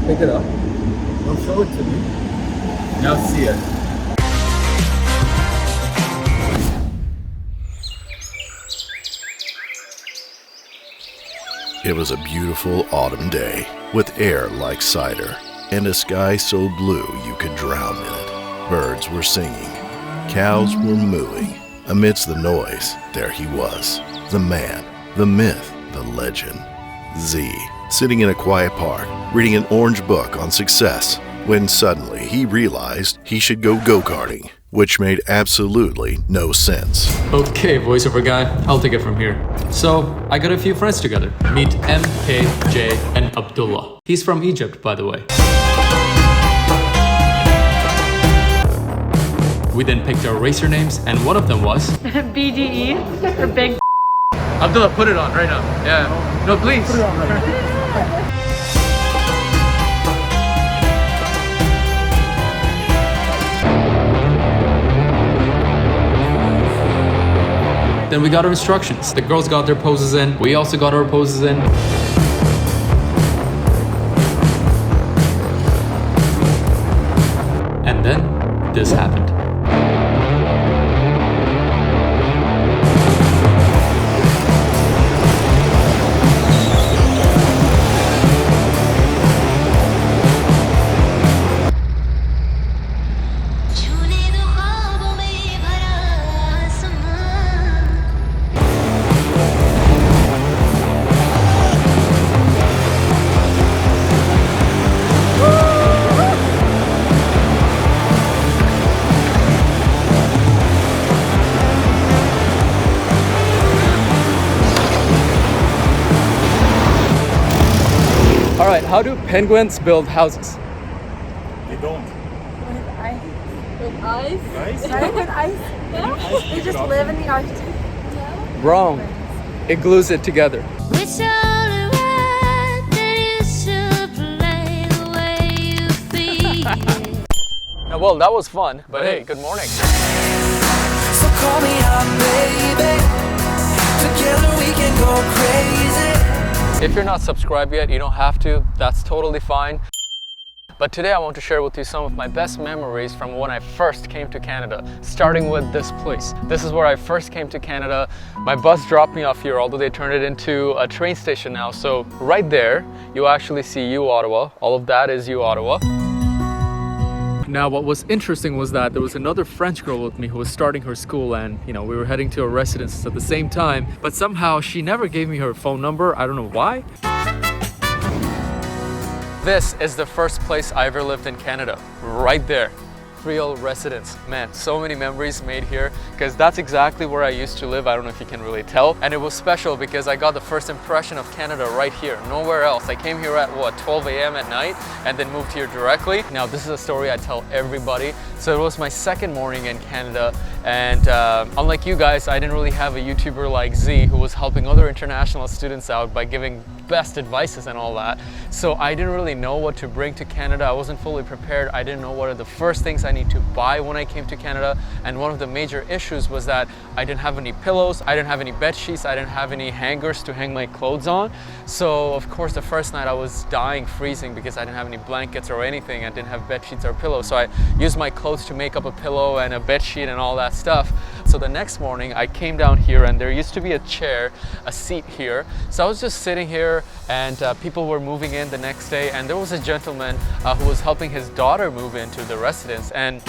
Pick it up. Don't show it to me. Now see it. It was a beautiful autumn day with air like cider and a sky so blue you could drown in it. Birds were singing, cows were mooing. Amidst the noise, there he was, the man, the myth, the legend, Z, sitting in a quiet park, reading an orange book on success, when suddenly he realized he should go go-karting, which made absolutely no sense. Okay, voiceover guy, I'll take it from here. So, I got a few friends together. Meet M, K, J, and Abdullah. He's from Egypt, by the way. We then picked our racer names, and one of them was... BDE, or Big Abdullah, put it on right now. Yeah. No, please. Put it on right now. Then we got our instructions. The girls got their poses in. We also got our poses in. And then this happened. Alright, how do penguins build houses? They don't. with ice. With ice? Ice? Right, with ice. Yeah. They just live in the Arctic. Yeah. Wrong. It glues it together. Now, well, that was fun, but hey, good morning. So call me out, baby. Together we can go crazy. If you're not subscribed yet, you don't have to. That's totally fine. But today I want to share with you some of my best memories from when I first came to Canada, starting with this place. This is where I first came to Canada. My bus dropped me off here, although they turned it into a train station now. So right there, you actually see U Ottawa. All of that is U Ottawa. Now, what was interesting was that there was another French girl with me who was starting her school, and we were heading to her residence at the same time, but somehow she never gave me her phone number. I don't know why. This is the first place I ever lived in Canada, right there. Real residence. Man, so many memories made here, because that's exactly where I used to live. I don't know if you can really tell. And it was special because I got the first impression of Canada right here, nowhere else. I came here at 12 a.m. at night and then moved here directly. Now, this is a story I tell everybody. So it was my second morning in Canada, and unlike you guys, I didn't really have a YouTuber like Z who was helping other international students out by giving best advices and all that. So I didn't really know what to bring to Canada. I wasn't fully prepared. I didn't know what are the first things I need to buy when I came to Canada. And one of the major issues was that I didn't have any pillows, I didn't have any bed sheets, I didn't have any hangers to hang my clothes on. So of course the first night I was dying, freezing, because I didn't have any blankets or anything. I didn't have bed sheets or pillows. So I used my clothes to make up a pillow and a bed sheet and all that stuff. So the next morning I came down here, and there used to be a chair, a seat here. So I was just sitting here, and people were moving in the next day, and there was a gentleman who was helping his daughter move into the residence. And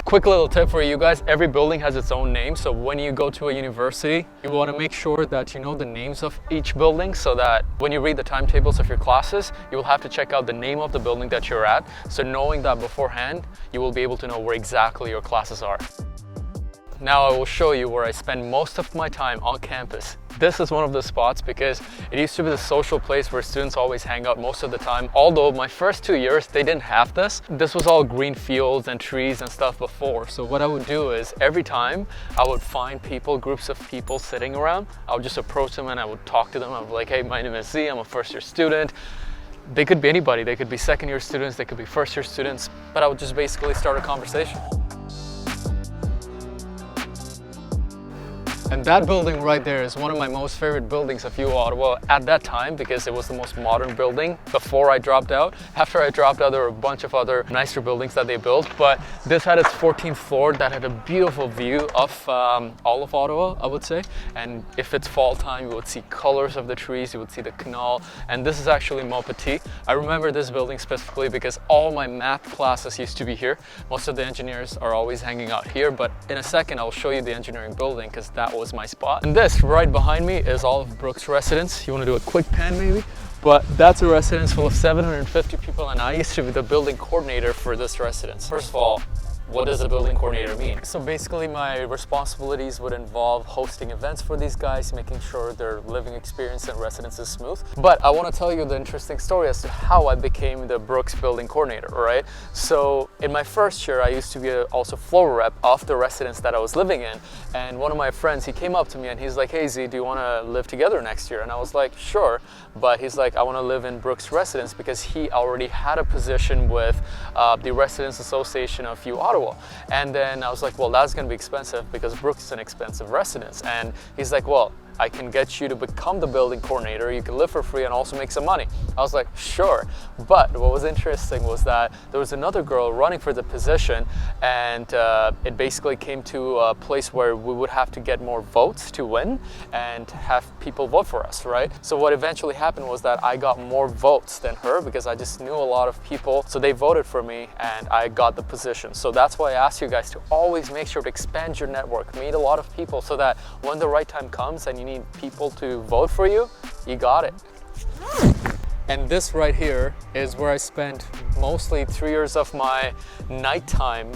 quick little tip for you guys, every building has its own name. So when you go to a university, you want to make sure that you know the names of each building, so that when you read the timetables of your classes, you will have to check out the name of the building that you're at. So knowing that beforehand, you will be able to know where exactly your classes are. now I will show you where I spend most of my time on campus. This is one of the spots because it used to be the social place where students always hang out most of the time. Although my first 2 years, they didn't have this. This was all green fields and trees and stuff before. So what I would do is every time I would find people, groups of people sitting around, I would just approach them and I would talk to them. I would be like, hey, my name is Z, I'm a first year student. They could be anybody. They could be second year students, they could be first year students, but I would just basically start a conversation. And that building right there is one of my most favorite buildings of U Ottawa at that time because it was the most modern building before I dropped out. After I dropped out, there were a bunch of other nicer buildings that they built, but this had its 14th floor that had a beautiful view of all of Ottawa, I would say. And if it's fall time, you would see colors of the trees, you would see the canal, and this is actually Maupetit. I remember this building specifically because all my math classes used to be here. Most of the engineers are always hanging out here, but in a second I'll show you the engineering building because that was my spot. And this right behind me is all of Brooks' residence. You want to do a quick pan maybe? But that's a residence full of 750 people and I used to be the building coordinator for this residence. First of all, what does a building coordinator mean? So basically my responsibilities would involve hosting events for these guys, making sure their living experience and residence is smooth. But I want to tell you the interesting story as to how I became the Brooks building coordinator, right? So in my first year, I used to be also floor rep of the residence that I was living in. And one of my friends, he came up to me and he's like, hey Z, do you want to live together next year? And I was like, sure. But he's like, I want to live in Brooks residence because he already had a position with the Residents Association of U Ottawa. And then I was like, well, that's gonna be expensive because Brooks is an expensive residence. And he's like, well, I can get you to become the building coordinator. You can live for free and also make some money. I was like, sure. But what was interesting was that there was another girl running for the position and it basically came to a place where we would have to get more votes to win and have people vote for us, right? So what eventually happened was that I got more votes than her because I just knew a lot of people. So they voted for me and I got the position. So that's why I ask you guys to always make sure to expand your network, meet a lot of people so that when the right time comes and you need people to vote for you, you got it. And this right here is where I spent mostly 3 years of my nighttime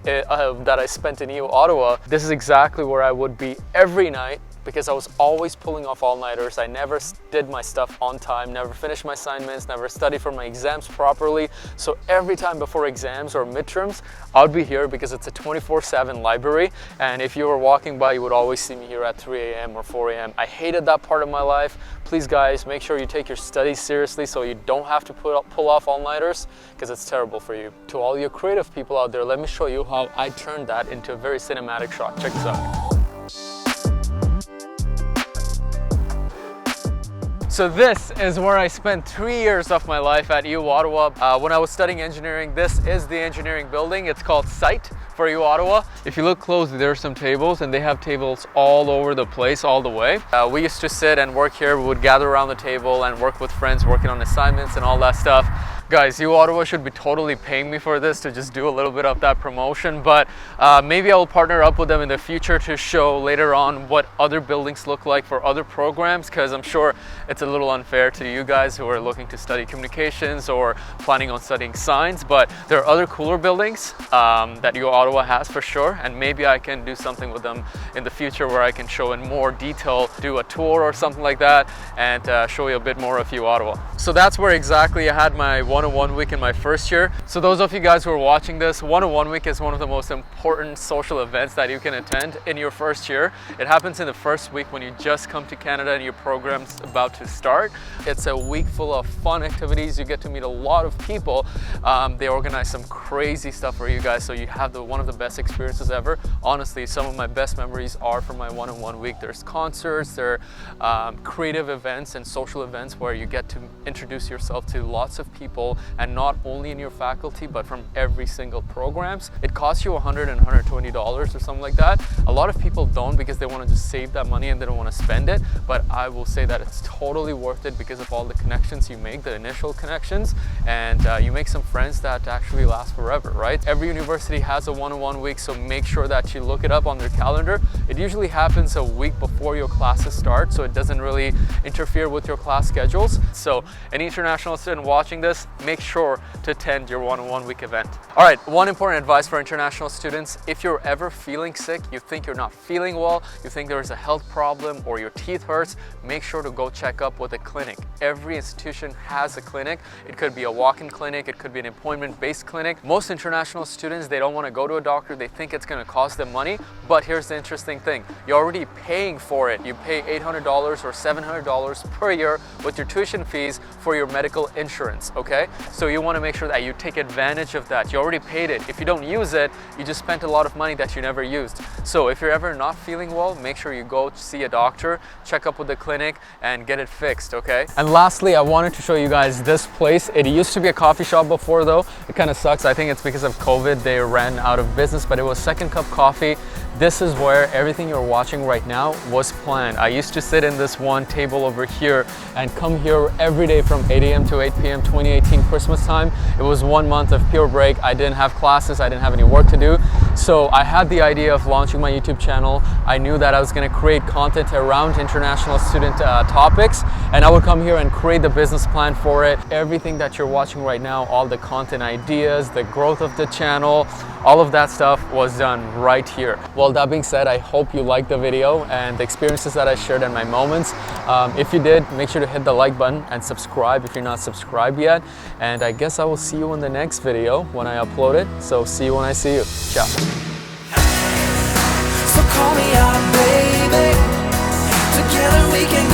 that I spent in EU Ottawa. This is exactly where I would be every night because I was always pulling off all-nighters. I never did my stuff on time, never finished my assignments, never studied for my exams properly. So every time before exams or midterms, I would be here because it's a 24/7 library. And if you were walking by, you would always see me here at 3 a.m. or 4 a.m. I hated that part of my life. Please guys, make sure you take your studies seriously so you don't have to pull off all-nighters because it's terrible for you. To all you creative people out there, let me show you how I turned that into a very cinematic shot. Check this out. So this is where I spent 3 years of my life at U Ottawa. When I was studying engineering, this is the engineering building. It's called Site for U Ottawa. If you look closely, there are some tables and they have tables all over the place, all the way. We used to sit and work here. We would gather around the table and work with friends, working on assignments and all that stuff. Guys, U Ottawa should be totally paying me for this to just do a little bit of that promotion, but maybe I will partner up with them in the future to show later on what other buildings look like for other programs, because I'm sure it's a little unfair to you guys who are looking to study communications or planning on studying science, but there are other cooler buildings that U Ottawa has for sure, and maybe I can do something with them in the future where I can show in more detail, do a tour or something like that, and show you a bit more of U Ottawa. So that's where exactly I had my one-on-one week in my first year. So those of you guys who are watching this, one-on-one week is one of the most important social events that you can attend in your first year. It happens in the first week when you just come to Canada and your program's about to start. It's a week full of fun activities. You get to meet a lot of people. They organize some crazy stuff for you guys, so you have one of the best experiences ever. Honestly, some of my best memories are from my one-on-one week. There's concerts, there are creative events and social events where you get to introduce yourself to lots of people, and not only in your faculty but from every single programs. It costs you $100 and $120 or something like that. A lot of people don't because they want to just save that money and they don't want to spend it, but I will say that it's totally worth it because of all the connections you make, the initial connections, and you make some friends that actually last forever, right? Every university has a one-on-one week, so make sure that you look it up on their calendar. It usually happens a week before your classes start, so it doesn't really interfere with your class schedules. So any international student watching this, make sure to attend your one-on-one week event. All right, one important advice for international students: if you're ever feeling sick, you think you're not feeling well, you think there's a health problem or your teeth hurts, make sure to go check up with a clinic. Every institution has a clinic. It could be a walk-in clinic, it could be an appointment-based clinic. Most international students, they don't want to go to a doctor, they think it's going to cost them money, but here's the interesting thing: you're already paying for it. You pay $800 or $700 per year with your tuition fees for your medical insurance, okay? So you want to make sure that you take advantage of that. You already paid it. If you don't use it, you just spent a lot of money that you never used. So if you're ever not feeling well, make sure you go see a doctor, check up with the clinic, and get it fixed, okay? And lastly, I wanted to show you guys this place. It used to be a coffee shop before though. It kind of sucks. I think it's because of COVID they ran out of business, but it was Second Cup Coffee. This is where everything you're watching right now was planned. I used to sit in this one table over here and come here every day from 8 a.m. to 8 p.m. 2018 Christmas time. It was 1 month of pure break. I didn't have classes, I didn't have any work to do. So I had the idea of launching my YouTube channel. I knew that I was going to create content around international student topics, and I would come here and create the business plan for it. Everything that you're watching right now, all the content ideas, the growth of the channel, all of that stuff was done right here. Well, that being said, I hope you liked the video and the experiences that I shared and my moments. If you did, make sure to hit the like button and subscribe if you're not subscribed yet. And I guess I will see you in the next video when I upload it. So see you when I see you. Ciao. So call me out, baby. Together we can